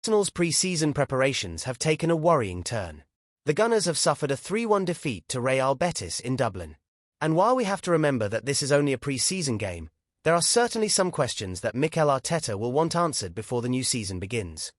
Arsenal's pre-season preparations have taken a worrying turn. The Gunners have suffered a 3-1 defeat to Real Betis in Dublin. And while we have to remember that this is only a pre-season game, there are certainly some questions that Mikel Arteta will want answered before the new season begins.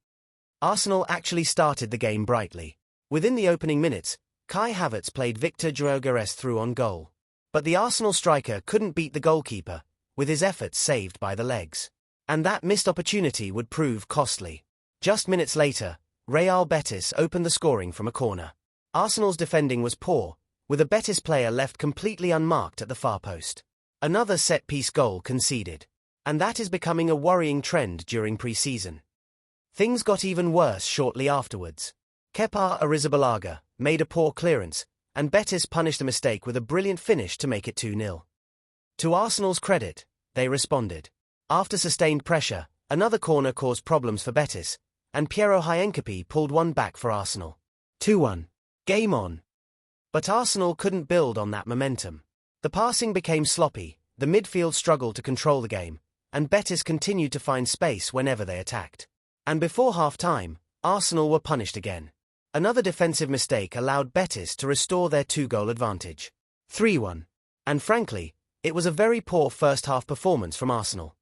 Arsenal actually started the game brightly. Within the opening minutes, Kai Havertz played Viktor Gyökeres through on goal. But the Arsenal striker couldn't beat the goalkeeper, with his efforts saved by the legs. And that missed opportunity would prove costly. Just minutes later, Real Betis opened the scoring from a corner. Arsenal's defending was poor, with a Betis player left completely unmarked at the far post. Another set-piece goal conceded. And that is becoming a worrying trend during pre-season. Things got even worse shortly afterwards. Kepa Arrizabalaga made a poor clearance, and Betis punished the mistake with a brilliant finish to make it 2-0. To Arsenal's credit, they responded. After sustained pressure, another corner caused problems for Betis, and Piero Hincapié pulled one back for Arsenal. 2-1. Game on. But Arsenal couldn't build on that momentum. The passing became sloppy, the midfield struggled to control the game, and Betis continued to find space whenever they attacked. And before half-time, Arsenal were punished again. Another defensive mistake allowed Betis to restore their 2-goal advantage. 3-1. And frankly, it was a very poor first-half performance from Arsenal.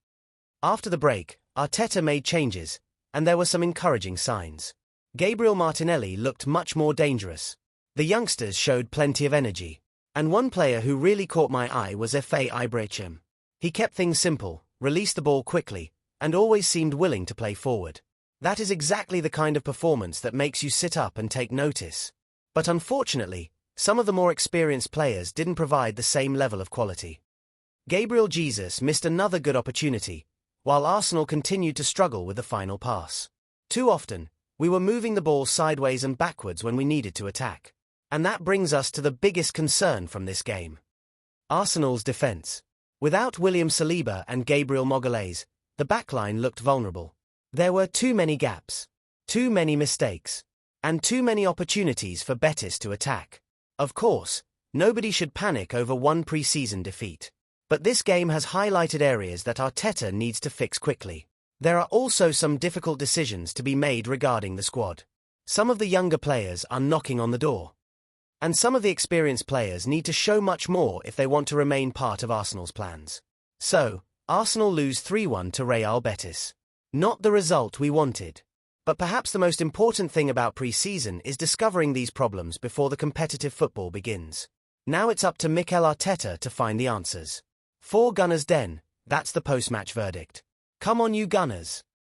After the break, Arteta made changes, and there were some encouraging signs. Gabriel Martinelli looked much more dangerous. The youngsters showed plenty of energy. And one player who really caught my eye was Ife Ibrahim. He kept things simple, released the ball quickly, and always seemed willing to play forward. That is exactly the kind of performance that makes you sit up and take notice. But unfortunately, some of the more experienced players didn't provide the same level of quality. Gabriel Jesus missed another good opportunity, while Arsenal continued to struggle with the final pass. Too often, we were moving the ball sideways and backwards when we needed to attack. And that brings us to the biggest concern from this game. Arsenal's defense. Without William Saliba and Gabriel Magalhaes, the backline looked vulnerable. There were too many gaps, too many mistakes, and too many opportunities for Betis to attack. Of course, nobody should panic over one pre-season defeat. But this game has highlighted areas that Arteta needs to fix quickly. There are also some difficult decisions to be made regarding the squad. Some of the younger players are knocking on the door. And some of the experienced players need to show much more if they want to remain part of Arsenal's plans. So, Arsenal lose 3-1 to Real Betis. Not the result we wanted. But perhaps the most important thing about pre-season is discovering these problems before the competitive football begins. Now it's up to Mikel Arteta to find the answers. For Gunners Den, that's the post-match verdict. Come on you Gunners!